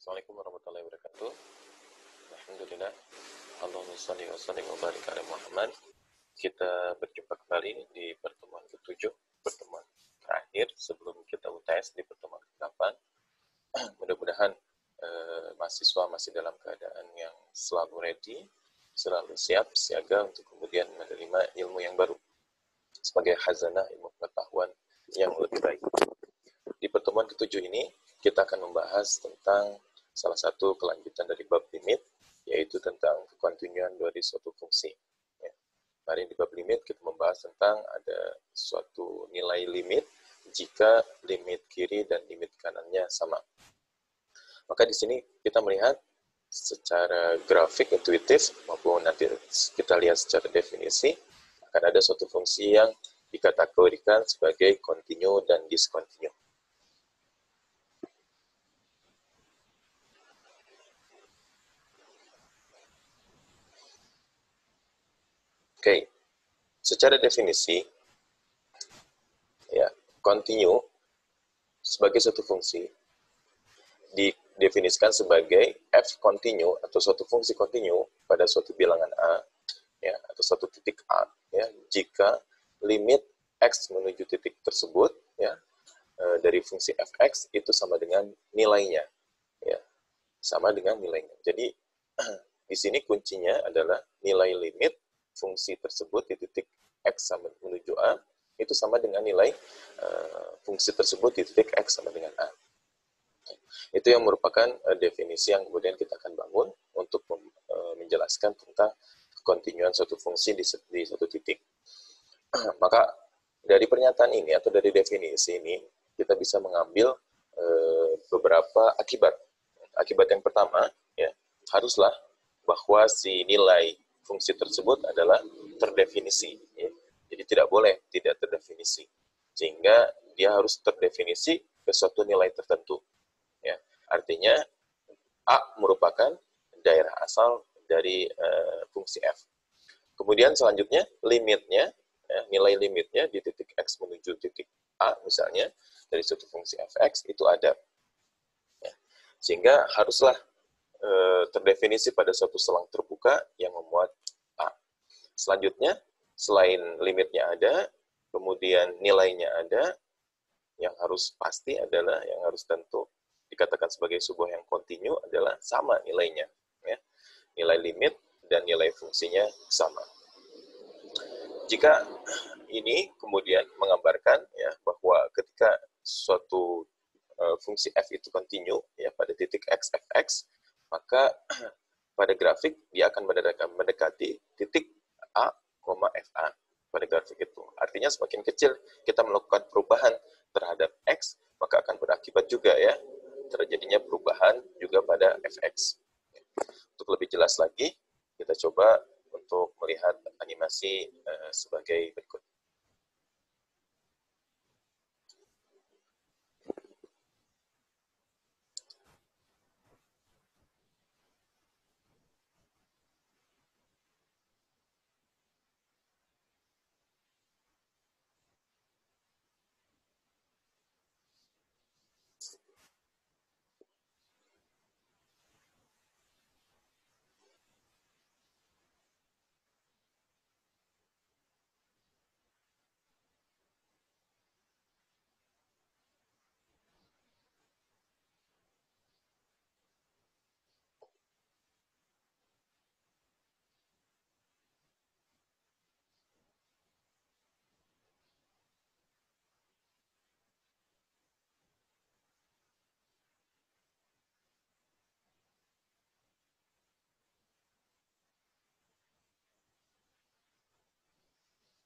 Assalamualaikum warahmatullahi wabarakatuh. Alhamdulillah. Allahumma shalli wa sallim wa barik ala Muhammad. Kita berjumpa kembali di pertemuan ke-7, pertemuan terakhir sebelum kita UTS di pertemuan ke-8. Mudah-mudahan mahasiswa masih dalam keadaan yang selalu ready, selalu siap, siaga untuk kemudian menerima ilmu yang baru sebagai khazanah ilmu pengetahuan yang lebih baik. Di pertemuan ke-7 ini, kita akan membahas tentang salah satu kelanjutan dari bab limit, yaitu tentang kekontinuan dari suatu fungsi. Ya. Kemarin di bab limit kita membahas tentang ada suatu nilai limit jika limit kiri dan limit kanannya sama. Maka di sini kita melihat secara grafik intuitif maupun nanti kita lihat secara definisi akan ada suatu fungsi yang dikategorikan sebagai kontinu dan diskontinu. Oke, secara definisi, ya, kontinu sebagai suatu fungsi didefinisikan sebagai f kontinu atau suatu fungsi kontinu pada suatu bilangan a, ya, atau suatu titik a, ya, jika limit x menuju titik tersebut, ya, dari fungsi fx itu sama dengan nilainya, ya, sama dengan nilainya. Jadi di sini kuncinya adalah nilai limit fungsi tersebut di titik x sama menuju a itu sama dengan nilai fungsi tersebut di titik x sama dengan a. Itu yang merupakan definisi yang kemudian kita akan bangun untuk menjelaskan tentang kontinuan suatu fungsi di satu titik. Maka dari pernyataan ini atau dari definisi ini kita bisa mengambil beberapa akibat. Akibat yang pertama, ya, haruslah bahwa si nilai fungsi tersebut adalah terdefinisi, ya. Jadi tidak boleh tidak terdefinisi, sehingga dia harus terdefinisi ke suatu nilai tertentu, ya. Artinya A merupakan daerah asal dari fungsi f. Kemudian selanjutnya limitnya, ya, nilai limitnya di titik x menuju titik a misalnya dari suatu fungsi fx itu ada, ya. Sehingga haruslah terdefinisi pada suatu selang terbuka yang memuat A. Selanjutnya, selain limitnya ada, kemudian nilainya ada, yang harus pasti adalah, yang harus tentu dikatakan sebagai sebuah yang kontinu adalah sama nilainya. Ya. Nilai limit dan nilai fungsinya sama. Jika ini kemudian menggambarkan, ya, bahwa ketika suatu fungsi f itu kontinu, ya, pada titik x, fx, maka pada grafik dia akan mendekati titik A, FA pada grafik itu. Artinya semakin kecil kita melakukan perubahan terhadap X, maka akan berakibat juga, ya, terjadinya perubahan juga pada FX. Untuk lebih jelas lagi, kita coba untuk melihat animasi sebagai berikut.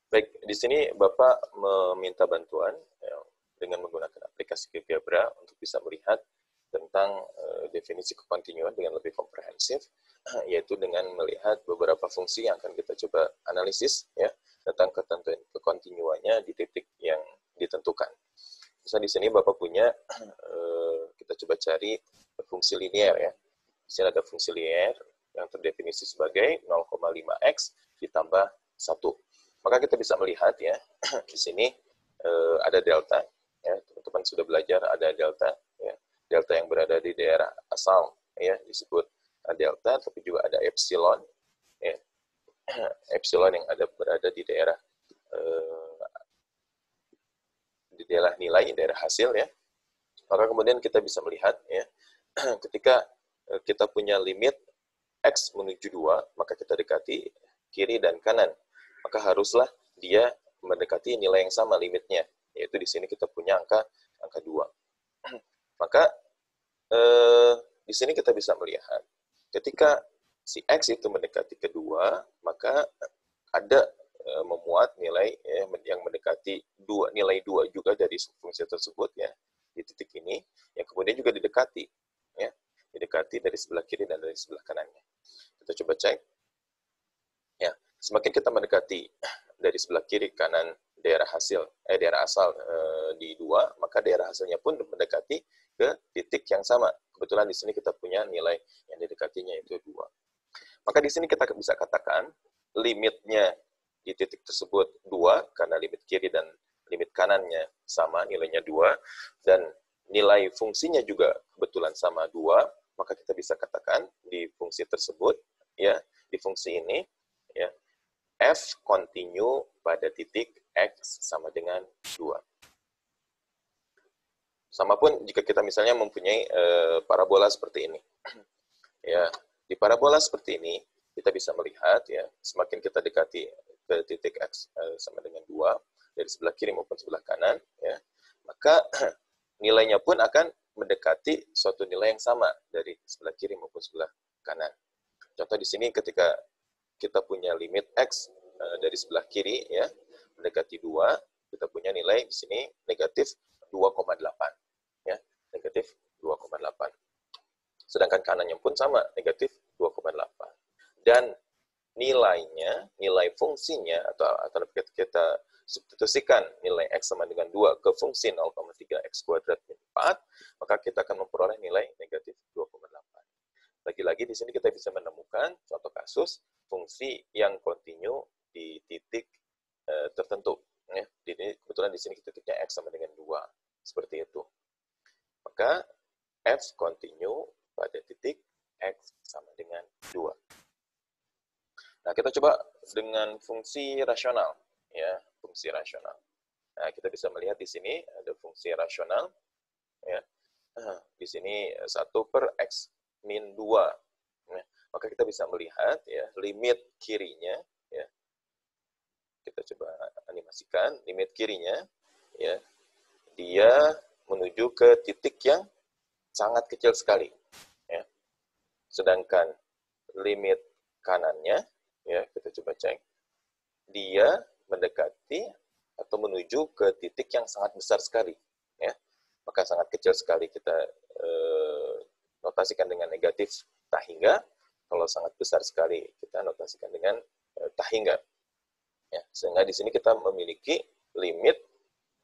Baik, di sini Bapak meminta bantuan, ya, dengan menggunakan aplikasi GeoGebra untuk bisa melihat tentang definisi kekontinuan dengan lebih komprehensif, yaitu dengan melihat beberapa fungsi yang akan kita coba analisis, ya, tentang ketentuan kekontinuannya di titik yang ditentukan. Misalnya di sini Bapak punya, kita coba cari fungsi linear, ya. Di sini ada fungsi linear yang terdefinisi sebagai 0,5x ditambah 1. Maka kita bisa melihat, ya, di sini ada delta, ya, teman-teman sudah belajar ada delta, ya. delta yang berada di daerah asal ya disebut delta, tapi juga ada epsilon ya. Epsilon yang ada berada di daerah nilai daerah hasil ya. Maka kemudian kita bisa melihat ya ketika kita punya limit X menuju 2, maka kita dekati kiri dan kanan. Maka haruslah dia mendekati nilai yang sama limitnya, yaitu di sini kita punya angka 2. Maka di sini kita bisa melihat ketika si X itu mendekati kedua, maka ada memuat nilai yang mendekati nilai 2 juga dari fungsi tersebut ya di titik ini, yang kemudian juga didekati ya, didekati dari sebelah kiri dan dari sebelah kanannya. Kita coba cek ya, semakin kita mendekati dari sebelah kiri kanan daerah asal di 2, maka daerah hasilnya pun mendekati ke titik yang sama. Kebetulan di sini kita punya nilai yang didekatinya itu 2. Maka di sini kita bisa katakan limitnya di titik tersebut 2 karena limit kiri dan limit kanannya sama, nilainya 2, dan nilai fungsinya juga kebetulan sama 2, maka kita bisa katakan di fungsi tersebut ya, di fungsi ini ya, f continue pada titik x sama dengan 2. Sama pun jika kita misalnya mempunyai parabola seperti ini. Ya, di parabola seperti ini kita bisa melihat ya, semakin kita dekati ke titik x sama dengan 2 dari sebelah kiri maupun sebelah kanan ya, maka nilainya pun akan mendekati suatu nilai yang sama dari sebelah kiri maupun sebelah kanan. Contoh di sini ketika kita punya limit x dari sebelah kiri ya mendekati 2, kita punya nilai di sini negatif 2,8 ya, negatif 2,8. Sedangkan kanannya pun sama, negatif 2,8. Dan nilainya, nilai fungsinya, atau kita substitusikan nilai X sama dengan 2 ke fungsi 0,3 X kuadrat min 4, maka kita akan memperoleh nilai negatif 2,8. Lagi-lagi di sini kita bisa menemukan contoh kasus fungsi yang kontinu di titik tertentu. Ya. Kebetulan di sini titiknya X sama dengan 2. Seperti itu. Maka F kontinu pada titik X sama dengan 2. Nah, kita coba dengan fungsi rasional, ya, fungsi rasional. Nah, kita bisa melihat di sini ada fungsi rasional, ya. Di sini 1 per X min 2. Nah, maka kita bisa melihat, ya, limit kirinya, ya. Kita coba animasikan, limit kirinya, ya, dia menuju ke titik yang sangat kecil sekali, ya. Sedangkan limit kanannya, ya, kita coba cek, dia mendekati atau menuju ke titik yang sangat besar sekali, ya. Maka sangat kecil sekali kita notasikan dengan negatif tak hingga. Kalau sangat besar sekali kita notasikan dengan tak hingga. Ya, sehingga di sini kita memiliki limit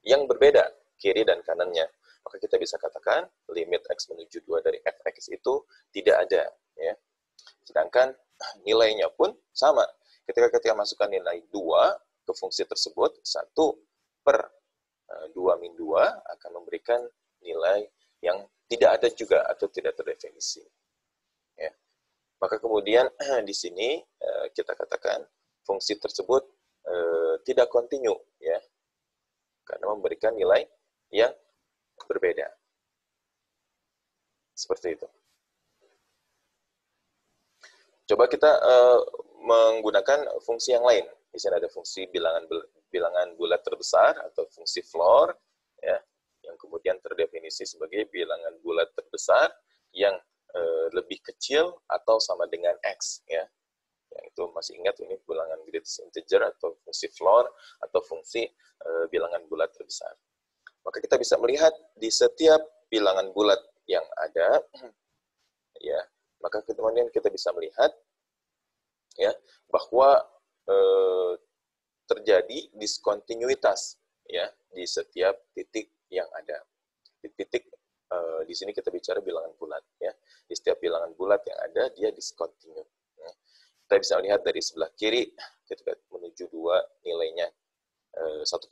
yang berbeda kiri dan kanannya. Maka kita bisa katakan limit x menuju 2 dari fx itu tidak ada, ya. Sedangkan nilainya pun sama. Ketika kita masukkan nilai 2 ke fungsi tersebut, 1 per 2 min 2 akan memberikan nilai yang tidak ada juga atau tidak terdefinisi. Ya. Maka kemudian di sini kita katakan fungsi tersebut tidak kontinu, ya, karena memberikan nilai yang berbeda. Seperti itu. Coba kita menggunakan fungsi yang lain. Di sini ada fungsi bilangan bulat terbesar atau fungsi floor, ya, yang kemudian terdefinisi sebagai bilangan bulat terbesar yang lebih kecil atau sama dengan x, ya. Yang itu masih ingat ini bilangan greatest integer atau fungsi floor atau fungsi bilangan bulat terbesar. Maka kita bisa melihat di setiap bilangan bulat yang ada, ya, maka kemudian kita bisa melihat, ya, bahwa terjadi diskontinuitas, ya, di setiap titik yang ada. Di titik di sini kita bicara bilangan bulat, ya. Di setiap bilangan bulat yang ada dia diskontinu. Ya. Kita bisa lihat dari sebelah kiri ketika menuju 2 nilainya 1,6,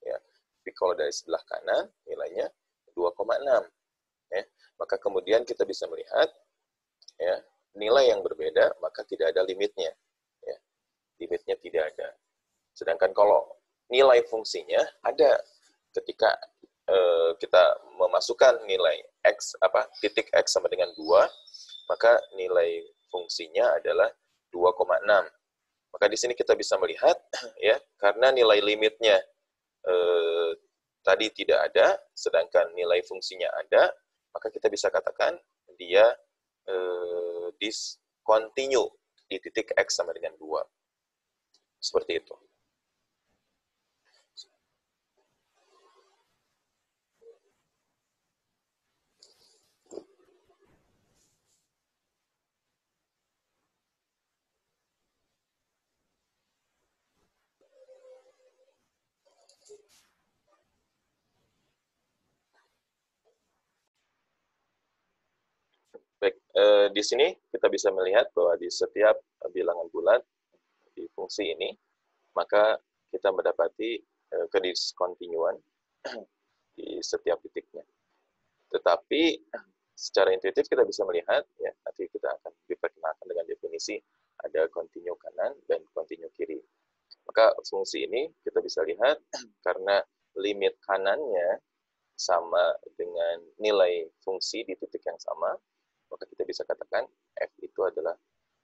ya. Tapi kalau dari sebelah kanan nilainya 2,6. ya, maka kemudian kita bisa melihat ya nilai yang berbeda, maka tidak ada limitnya, ya. Limitnya tidak ada. Sedangkan kalau nilai fungsinya ada ketika kita memasukkan nilai x titik x sama dengan 2, maka nilai fungsinya adalah 2,6. Maka di sini kita bisa melihat ya, karena nilai limitnya tadi tidak ada, sedangkan nilai fungsinya ada, maka kita bisa katakan dia discontinue di titik x sama dengan 2. Seperti itu. Baik, di sini kita bisa melihat bahwa di setiap bilangan bulat di fungsi ini, maka kita mendapati kediskontinuan di setiap titiknya. Tetapi secara intuitif kita bisa melihat, ya nanti kita akan diperkenalkan dengan definisi ada continue kanan dan continue kiri. Maka fungsi ini kita bisa lihat karena limit kanannya sama dengan nilai fungsi di titik yang sama, maka kita bisa katakan f itu adalah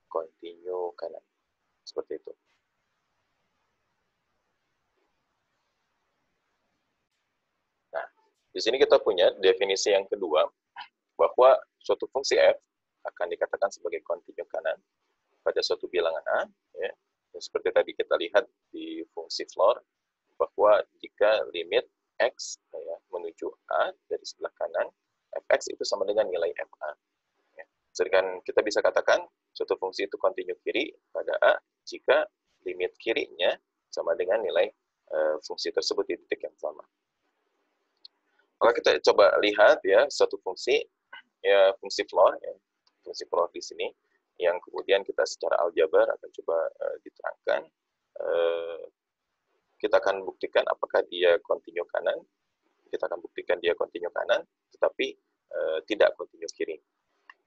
continue kanan. Seperti itu. Nah, di sini kita punya definisi yang kedua, bahwa suatu fungsi f akan dikatakan sebagai continue kanan pada suatu bilangan A, ya. Seperti tadi kita lihat di fungsi floor, bahwa jika limit x ya, menuju A dari sebelah kanan, fx itu sama dengan nilai fa. Ya. Sedangkan kita bisa katakan suatu fungsi itu continue kiri pada A jika limit kirinya sama dengan nilai fungsi tersebut di titik yang sama. Maka kita coba lihat ya suatu fungsi, ya fungsi floor, ya, fungsi floor di sini, yang kemudian kita secara aljabar akan coba diterangkan. Kita akan buktikan apakah dia continue kanan, kita akan buktikan dia continue kanan, tetapi tidak continue kiri.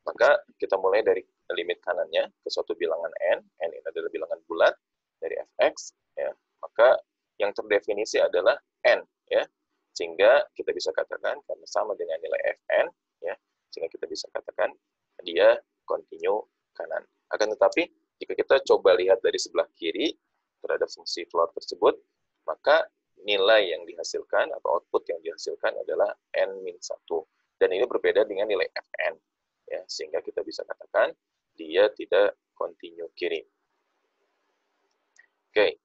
Maka kita mulai dari limit kanannya ke suatu bilangan n ini adalah bilangan bulat dari fx, ya. Maka yang terdefinisi adalah n, ya. Sehingga kita bisa katakan karena sama dengan nilai fn, ya, sehingga kita bisa katakan dia continue kanan. Akan tetapi jika kita coba lihat dari sebelah kiri terhadap fungsi floor tersebut, maka nilai yang dihasilkan atau output yang dihasilkan adalah n-1. Dan ini berbeda dengan nilai fn. Ya, sehingga kita bisa katakan dia tidak continue kiri. Oke,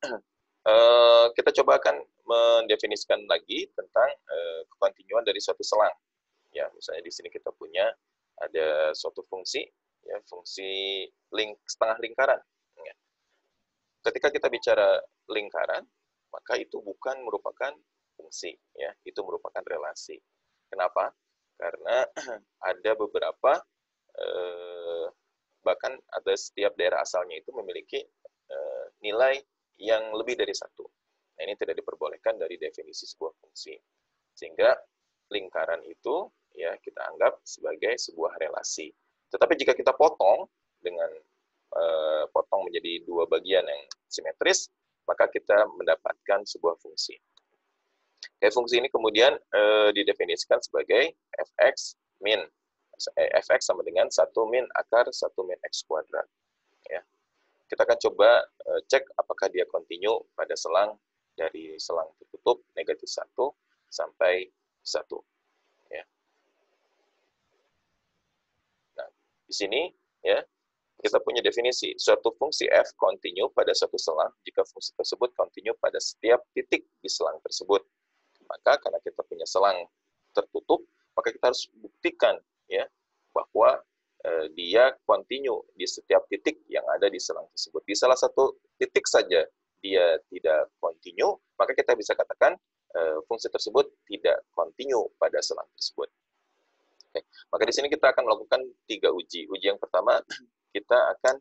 kita coba akan mendefinisikan lagi tentang kekontinuan dari suatu selang. Ya, misalnya di sini kita punya ada suatu fungsi, ya, fungsi setengah lingkaran. Ya. Ketika kita bicara lingkaran, maka itu bukan merupakan fungsi, ya, itu merupakan relasi. Kenapa? Karena ada beberapa bahkan ada setiap daerah asalnya itu memiliki nilai yang lebih dari satu. Nah, ini tidak diperbolehkan dari definisi sebuah fungsi. Sehingga lingkaran itu ya kita anggap sebagai sebuah relasi. Tetapi jika kita potong dengan potong menjadi dua bagian yang simetris, maka kita mendapatkan sebuah fungsi. Kayak fungsi ini kemudian didefinisikan sebagai fx min fx sama dengan 1 min akar 1 min x kuadrat. Ya. Kita akan coba cek apakah dia continue pada selang dari selang tertutup negatif 1 sampai 1. Ya. Nah, di sini ya kita punya definisi suatu fungsi f continue pada suatu selang jika fungsi tersebut continue pada setiap titik di selang tersebut. Maka karena kita punya selang tertutup, maka kita harus buktikan ya bahwa dia continue di setiap titik yang ada di selang tersebut. Di salah satu titik saja dia tidak continue, maka kita bisa katakan fungsi tersebut tidak continue pada selang tersebut. Oke. Maka di sini kita akan melakukan 3 uji. Uji yang pertama, kita akan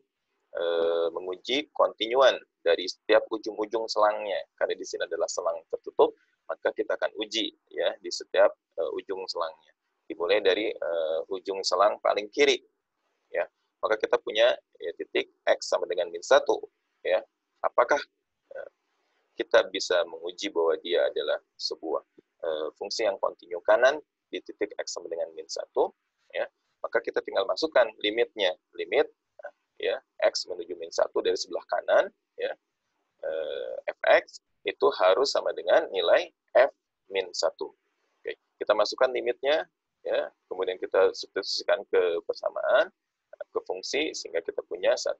menguji kontinuan dari setiap ujung-ujung selangnya. Karena di sini adalah selang tertutup, maka kita akan uji ya di setiap ujung selangnya. dimulai dari ujung selang paling kiri, ya. Maka kita punya ya, titik X sama dengan min 1, ya. Apakah kita bisa menguji bahwa dia adalah sebuah fungsi yang kontinu kanan di titik X sama dengan min 1, ya. Maka kita tinggal masukkan limitnya, limit ya X menuju min 1 dari sebelah kanan, ya, fx itu harus sama dengan nilai f min 1. Oke, kita masukkan limitnya, ya, kemudian kita substitusikan ke persamaan, ke fungsi, sehingga kita punya 1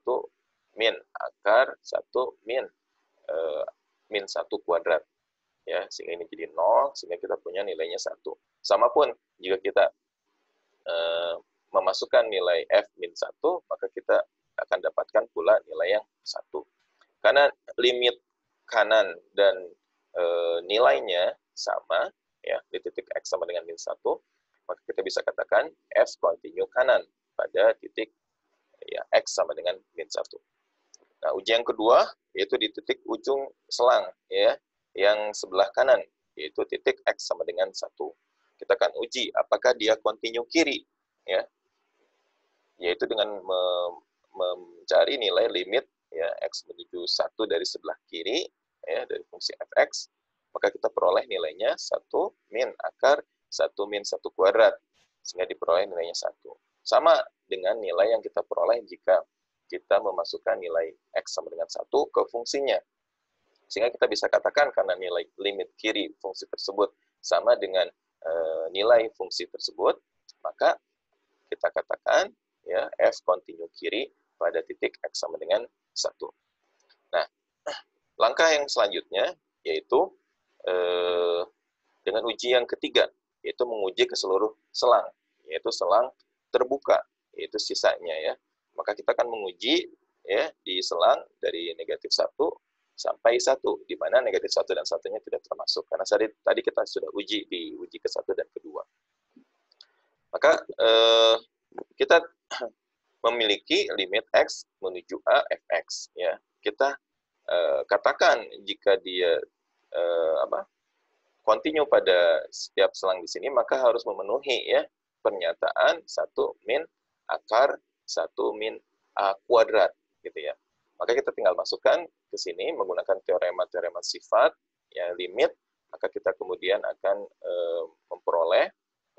min akar 1 min min 1 kuadrat, ya, sehingga ini jadi 0, sehingga kita punya nilainya 1. Sama pun jika kita memasukkan nilai f min 1, maka kita akan dapatkan pula nilai yang 1. Karena limit kanan dan nilainya sama, ya, di titik X sama dengan min 1, maka kita bisa katakan f kontinu kanan pada titik ya, X sama dengan min 1. Nah, uji yang kedua, yaitu di titik ujung selang, ya, yang sebelah kanan, yaitu titik X sama dengan 1. Kita akan uji apakah dia kontinu kiri, ya, yaitu dengan mencari nilai limit ya X menuju 1 dari sebelah kiri, ya, dari fungsi fx, maka kita peroleh nilainya 1 min akar 1 min 1 kuadrat, sehingga diperoleh nilainya 1. Sama dengan nilai yang kita peroleh jika kita memasukkan nilai X sama dengan 1 ke fungsinya. Sehingga kita bisa katakan karena nilai limit kiri fungsi tersebut sama dengan nilai fungsi tersebut, maka kita katakan ya f kontinu kiri pada titik X sama dengan 1. Nah, langkah yang selanjutnya yaitu dengan uji yang ketiga, yaitu menguji ke seluruh selang, yaitu selang terbuka, yaitu sisanya, ya. Maka kita akan menguji ya di selang dari negatif 1 sampai 1, di mana negatif 1 dan 1-nya tidak termasuk. Karena tadi kita sudah uji di uji ke-1 dan kedua. Maka kita memiliki limit X menuju A fx, ya. Kita katakan jika dia kontinu pada setiap selang di sini, maka harus memenuhi ya pernyataan 1 min akar 1 min A kuadrat, gitu ya. Maka kita tinggal masukkan ke sini menggunakan teorema-teorema sifat, ya, limit, maka kita kemudian akan memperoleh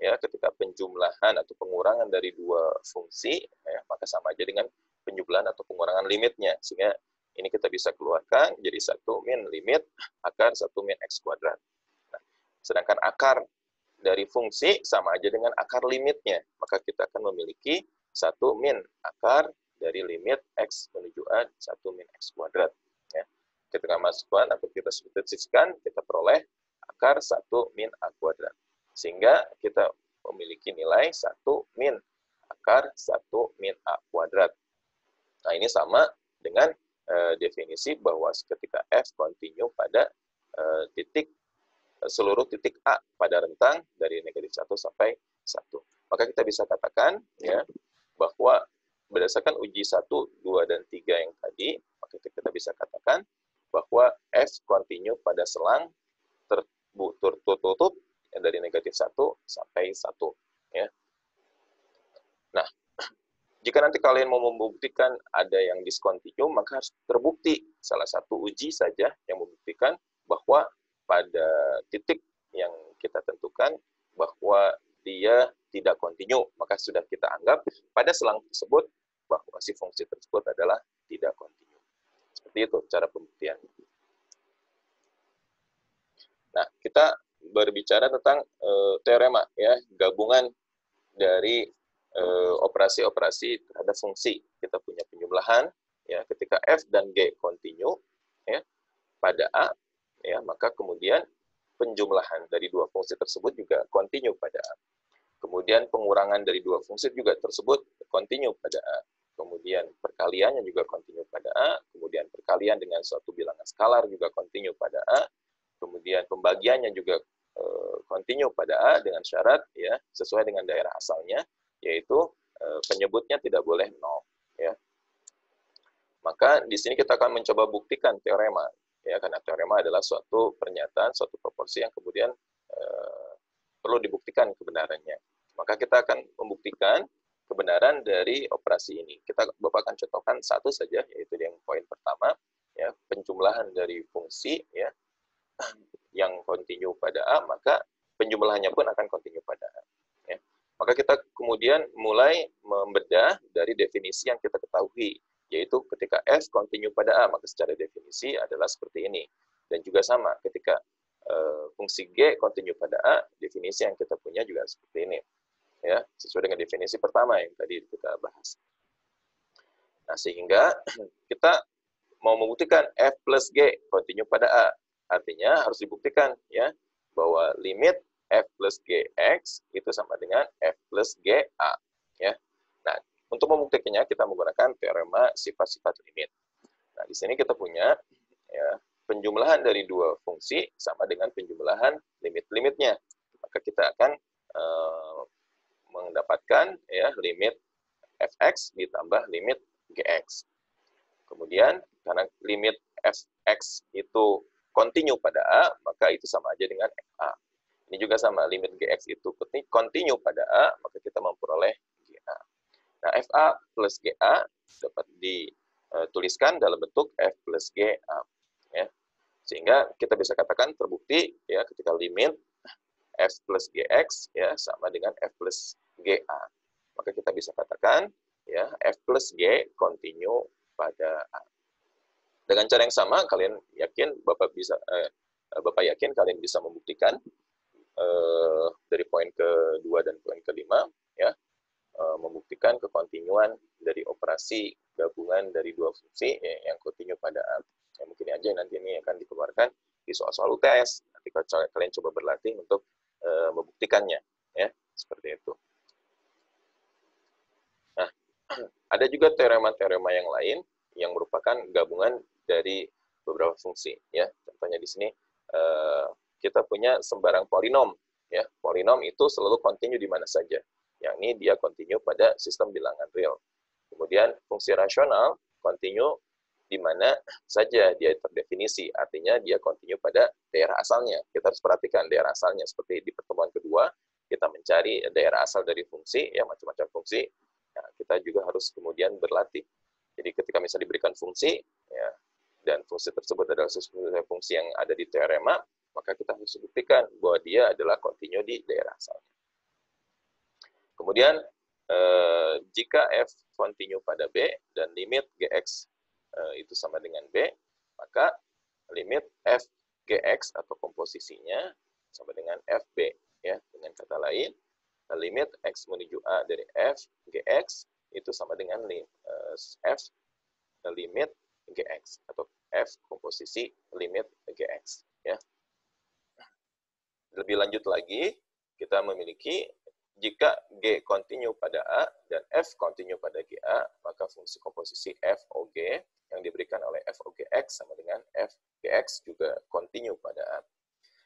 ya ketika penjumlahan atau pengurangan dari dua fungsi, ya, maka sama aja dengan penjumlahan atau pengurangan limitnya, sehingga ini kita bisa keluarkan jadi 1 min limit akar 1 min X kuadrat. Nah, sedangkan akar dari fungsi sama aja dengan akar limitnya, maka kita akan memiliki 1 min akar dari limit X menuju A 1 min X kuadrat. Ya. Ketika masukkan atau kita substitusikan, kita peroleh akar 1 min A kuadrat. Sehingga kita memiliki nilai 1 min akar 1 min A kuadrat. Nah, ini sama dengan definisi bahwa ketika F kontinu pada seluruh titik A pada rentang dari negatif 1 sampai 1. Maka kita bisa katakan ya bahwa berdasarkan uji 1, 2, dan 3 yang tadi, maka kita bisa katakan bahwa F kontinu pada selang tertutup dari negatif 1 sampai 1. Ya. Nah, jika nanti kalian mau membuktikan ada yang diskontinu, maka harus terbukti salah satu uji saja yang membuktikan bahwa pada titik yang kita tentukan bahwa dia tidak kontinu, maka sudah kita anggap pada selang tersebut bahwa si fungsi tersebut adalah tidak kontinu. Seperti itu cara pembuktian. Nah, kita berbicara tentang teorema, ya, gabungan dari operasi-operasi terhadap fungsi. Kita punya penjumlahan, ya, ketika F dan G kontinu, ya, pada A, ya, maka kemudian penjumlahan dari dua fungsi tersebut juga kontinu pada A. Kemudian pengurangan dari dua fungsi juga tersebut kontinu pada A. Kemudian perkaliannya juga kontinu pada A. Kemudian perkalian dengan suatu bilangan skalar juga kontinu pada A. Kemudian pembagiannya juga kontinu pada A dengan syarat ya sesuai dengan daerah asalnya, yaitu penyebutnya tidak boleh 0. Ya. Maka di sini kita akan mencoba buktikan teorema, ya, karena teorema adalah suatu pernyataan, suatu proporsi yang kemudian perlu dibuktikan kebenarannya. Maka kita akan membuktikan kebenaran dari operasi ini. Bapak akan contohkan satu saja, yaitu yang poin pertama, ya, penjumlahan dari fungsi ya yang kontinu pada A, maka penjumlahannya pun akan kontinu pada A. Ya. Maka kita kemudian mulai membedah dari definisi yang kita ketahui, yaitu ketika F kontinu pada A, maka secara definisi adalah seperti ini. Dan juga sama, ketika fungsi G kontinu pada A, definisi yang kita punya juga seperti ini. Ya, sesuai dengan definisi pertama yang tadi kita bahas. Nah, sehingga kita mau membuktikan F plus G kontinu pada A. Artinya harus dibuktikan ya bahwa limit F plus Gx itu sama dengan F plus Ga. Ya. Nah, untuk membuktikannya kita menggunakan teorema sifat-sifat limit. Nah, di sini kita punya ya, penjumlahan dari dua fungsi sama dengan penjumlahan limit-limitnya. Maka kita akan mendapatkan ya limit fx ditambah limit gx. Kemudian karena limit fx itu kontinu pada A, maka itu sama aja dengan fa. Ini juga sama, limit gx itu kontinu pada A, maka kita memperoleh ga. Nah, fa plus ga dapat dituliskan dalam bentuk f plus ga. Ya. Sehingga kita bisa katakan terbukti ya ketika limit f plus gx ya sama dengan f plus ga. Maka kita bisa katakan ya f plus g kontinu pada A. Dengan cara yang sama, kalian yakin Bapak yakin kalian bisa membuktikan dari poin kedua dan poin kelima ya membuktikan kekontinuan dari operasi gabungan dari dua fungsi yang kontinu pada A. Ya, mungkin aja nanti ini akan dikeluarkan di soal-soal UTS. Nanti kalian coba berlatih untuk membuktikannya ya seperti itu. Nah, ada juga teorema-teorema yang lain yang merupakan gabungan dari beberapa fungsi ya. Contohnya di sini kita punya sembarang polinom ya. Polinom itu selalu kontinu di mana saja. Yang ini dia kontinu pada sistem bilangan real. Kemudian fungsi rasional kontinu di mana saja dia terdefinisi, artinya dia kontinu pada daerah asalnya. Kita harus perhatikan daerah asalnya, seperti di pertemuan kedua, kita mencari daerah asal dari fungsi, ya macam-macam fungsi. Nah, kita juga harus kemudian berlatih. Jadi ketika misalnya diberikan fungsi, ya, dan fungsi tersebut adalah sesuatu fungsi yang ada di teorema, maka kita harus buktikan bahwa dia adalah kontinu di daerah asalnya. Kemudian, jika f kontinu pada B dan limit gx itu sama dengan B, maka limit f gx atau komposisinya sama dengan fb. Ya, dengan kata lain, limit x menuju A dari f gx itu sama dengan f limit gx atau f komposisi limit gx. Ya. Lebih lanjut lagi, kita memiliki jika G kontinu pada A dan F kontinu pada GA, maka fungsi komposisi f OG yang diberikan oleh f OGX sama dengan f GX juga kontinu pada A.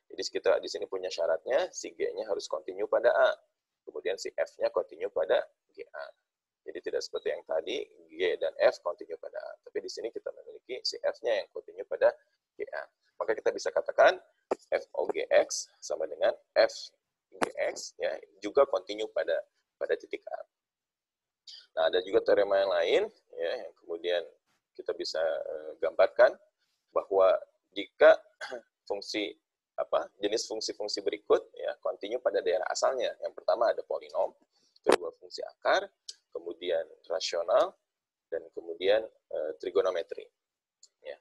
Jadi kita di sini punya syaratnya, si G-nya harus kontinu pada A. Kemudian si F-nya kontinu pada GA. Jadi tidak seperti yang tadi, G dan F kontinu pada A. Tapi di sini kita memiliki si F-nya yang kontinu pada GA. Maka kita bisa katakan f OGX sama dengan f GX ya juga kontinu pada titik A. Nah, ada juga teorema yang lain ya yang kemudian kita bisa gambarkan bahwa jika fungsi jenis fungsi-fungsi berikut ya kontinu pada daerah asalnya. Yang pertama ada polinom, kedua fungsi akar, kemudian rasional, dan kemudian trigonometri. Ya.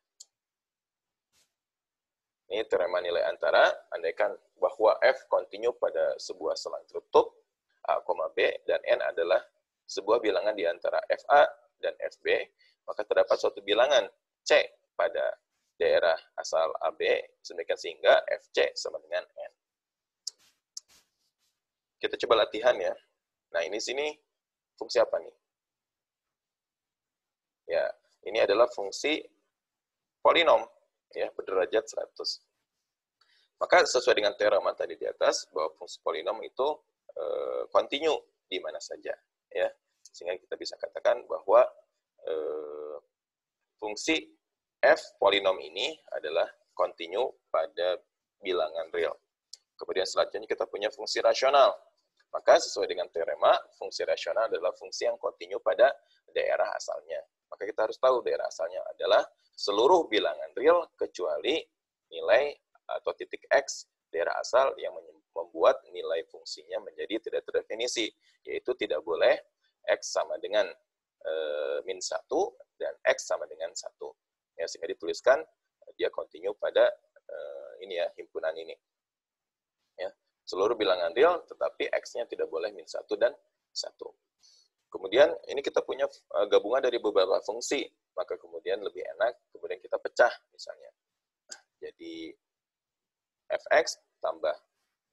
Ini teorema nilai antara, andaikan bahwa F kontinu pada sebuah selang tertutup A, B, dan N adalah sebuah bilangan di antara FA dan FB, maka terdapat suatu bilangan C pada daerah asal AB, sedemikian sehingga FC sama dengan N. Kita coba latihan ya. Nah, ini sini fungsi apa nih? Ya, ini adalah fungsi polinom. Ya, berderajat 100. Maka sesuai dengan teorema tadi di atas bahwa fungsi polinom itu kontinu di mana saja, ya. Sehingga kita bisa katakan bahwa fungsi f polinom ini adalah kontinu pada bilangan real. Kemudian selanjutnya kita punya fungsi rasional. Maka sesuai dengan teorema, fungsi rasional adalah fungsi yang kontinu pada daerah asalnya. Maka kita harus tahu daerah asalnya adalah seluruh bilangan real kecuali nilai atau titik X daerah asal yang membuat nilai fungsinya menjadi tidak terdefinisi, yaitu tidak boleh X sama dengan min 1 dan X sama dengan 1. Ya, sehingga dituliskan dia kontinu pada ini ya, himpunan ini. Ya, seluruh bilangan real, tetapi X-nya tidak boleh min 1 dan 1. Kemudian ini kita punya gabungan dari beberapa fungsi, maka kemudian lebih enak, kemudian kita pecah misalnya. Jadi fx tambah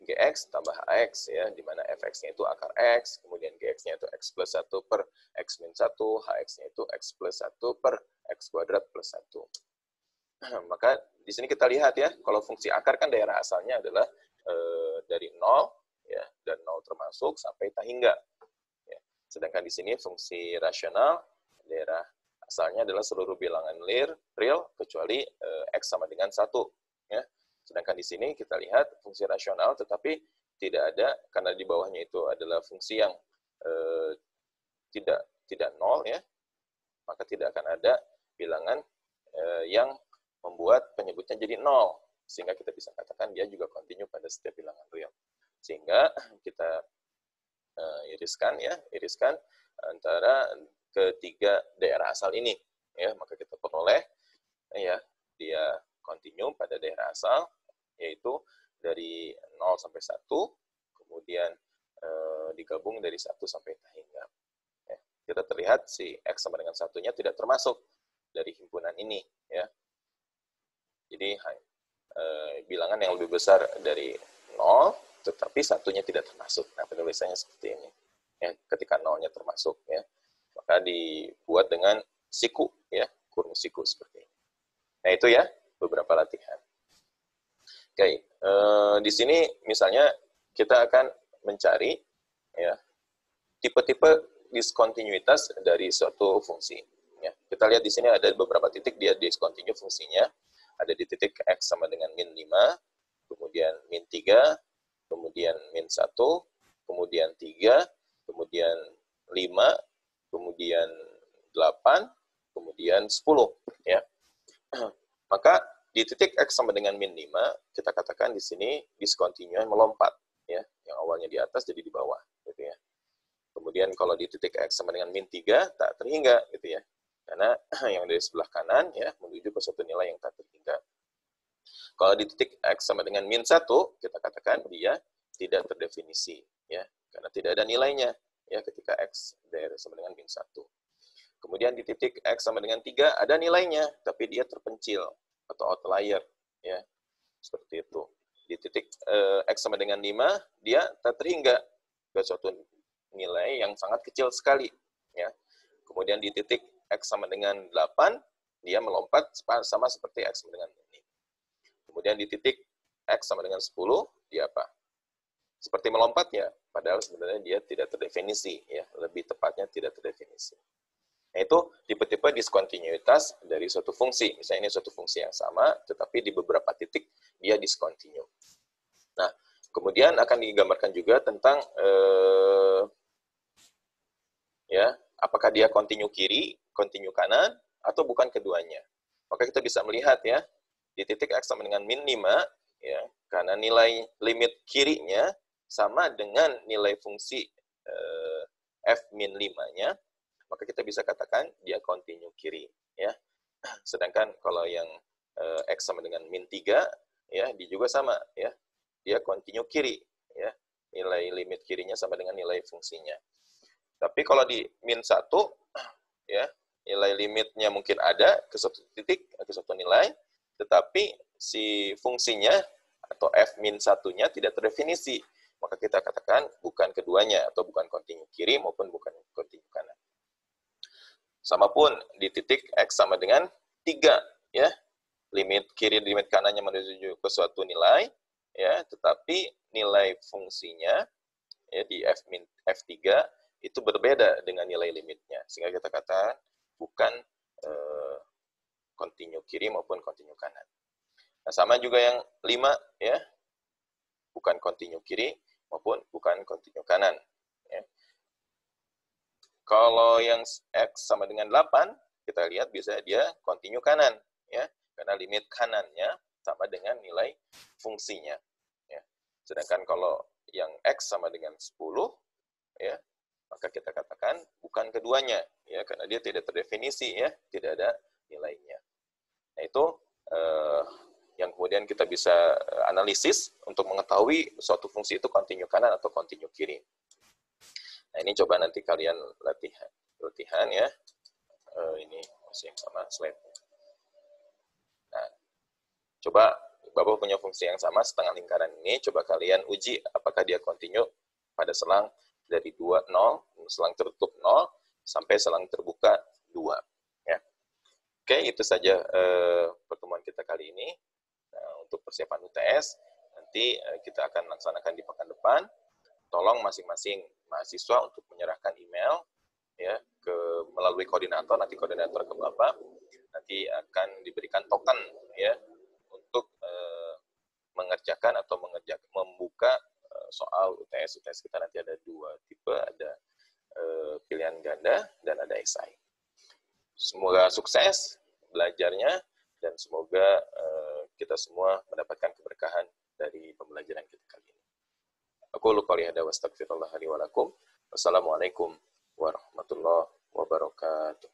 gx tambah hx, ya, di mana fx-nya itu akar x, kemudian gx-nya itu x plus 1 per x min 1, hx-nya itu x plus 1 per x kuadrat plus 1. Maka di sini kita lihat ya, kalau fungsi akar kan daerah asalnya adalah dari 0, ya, dan 0 termasuk sampai tak hingga. Ya. Sedangkan di sini fungsi rasional, daerah asalnya adalah seluruh bilangan real kecuali x sama dengan 1. Ya. Sedangkan di sini kita lihat fungsi rasional, tetapi tidak ada, karena di bawahnya itu adalah fungsi yang tidak 0, ya, maka tidak akan ada bilangan yang membuat penyebutnya jadi 0. Sehingga kita bisa katakan dia juga kontinu pada setiap bilangan real. Sehingga kita iriskan antara ketiga daerah asal ini. Ya, maka kita peroleh ya dia kontinu pada daerah asal, yaitu dari 0 sampai 1, kemudian digabung dari 1 sampai tak hingga. Ya, kita terlihat si X sama dengan 1-nya tidak termasuk dari himpunan ini. Ya. Jadi bilangan yang lebih besar dari 0, tetapi 1-nya tidak termasuk. Nah, penulisannya seperti ini. Ya, ketika 0-nya termasuk, ya, maka dibuat dengan siku, ya, kurung siku seperti ini. Nah, itu ya beberapa latihan. Oke, di sini misalnya kita akan mencari ya tipe-tipe diskontinuitas dari suatu fungsi. Ya, kita lihat di sini ada beberapa titik dia diskontinu fungsinya. Ada di titik X sama dengan min 5, kemudian min 3, kemudian min 1, kemudian 3, kemudian 5, kemudian 8, kemudian 10. Ya. Maka di titik X sama dengan min 5, kita katakan di sini diskontinuan melompat. Ya. Yang awalnya di atas jadi di bawah. Gitu ya. Kemudian kalau di titik X sama dengan min 3, tak terhingga. Gitu ya. Karena yang dari sebelah kanan ya menuju ke suatu nilai yang tak terhingga. Kalau di titik X sama dengan min 1, kita katakan dia tidak terdefinisi. Ya, karena tidak ada nilainya ya ketika X dari sama dengan min 1. Kemudian di titik X sama dengan 3 ada nilainya, tapi dia terpencil atau outlier. Ya, seperti itu. Di titik X sama dengan 5, dia tak terhingga ke suatu nilai yang sangat kecil sekali. Ya. Kemudian di titik X sama dengan 8, dia melompat sama seperti X sama dengan ini. Kemudian di titik X sama dengan 10, dia apa? Seperti melompat ya, padahal sebenarnya dia tidak terdefinisi. Ya, lebih tepatnya tidak terdefinisi. Nah, itu tipe-tipe diskontinuitas dari suatu fungsi. Misalnya ini suatu fungsi yang sama, tetapi di beberapa titik dia diskontinu. Nah, kemudian akan digambarkan juga tentang ya, apakah dia kontinu kiri, kontinu kanan, atau bukan keduanya. Maka kita bisa melihat ya, di titik X sama dengan min 5, ya, karena nilai limit kirinya sama dengan nilai fungsi F min 5-nya, maka kita bisa katakan dia kontinu kiri. Ya. Sedangkan kalau yang X sama dengan min 3, ya, dia juga sama. Ya. Dia kontinu kiri. Ya. Nilai limit kirinya sama dengan nilai fungsinya. Tapi kalau di min 1, ya, nilai limitnya mungkin ada ke suatu titik, ke suatu nilai, tetapi si fungsinya atau f min 1-nya tidak terdefinisi. Maka kita katakan bukan keduanya, atau bukan kontinu kiri maupun bukan kontinu kanan. Sama pun di titik X sama dengan 3, ya, limit kiri limit kanannya menuju ke suatu nilai, ya, tetapi nilai fungsinya ya di F3 itu berbeda dengan nilai limitnya, sehingga kita katakan bukan kontinu kiri maupun kontinu kanan. Nah, sama juga yang 5, ya, bukan kontinu kiri maupun bukan kontinu kanan. Ya. Kalau yang X sama dengan 8, kita lihat bisa dia kontinu kanan. Ya, karena limit kanannya sama dengan nilai fungsinya. Ya. Sedangkan kalau yang X sama dengan 10, ya, maka kita katakan bukan keduanya, ya, karena dia tidak terdefinisi, ya, tidak ada nilainya. Nah, itu yang kemudian kita bisa analisis untuk mengetahui suatu fungsi itu kontinu kanan atau kontinu kiri. Nah, ini coba nanti kalian latihan ya. Ini masih sama slide. Nah, coba Bapak punya fungsi yang sama setengah lingkaran ini, coba kalian uji apakah dia kontinu pada selang dari 2, 0, selang tertutup 0, sampai selang terbuka 2. Ya. Oke, itu saja pertemuan kita kali ini. Nah, untuk persiapan UTS, nanti kita akan laksanakan di pekan depan. Tolong masing-masing mahasiswa untuk menyerahkan email ya melalui koordinator, nanti koordinator ke Bapak, nanti akan diberikan token ya untuk mengerjakan atau membuka soal UTS. UTS kita nanti ada 2 tipe, ada pilihan ganda dan ada esai. Semoga sukses belajarnya dan semoga kita semua mendapatkan keberkahan dari pembelajaran kita kali ini. Aku qouli hadza wa astaghfirullah li wa lakum. Wassalamualaikum warahmatullahi wabarakatuh.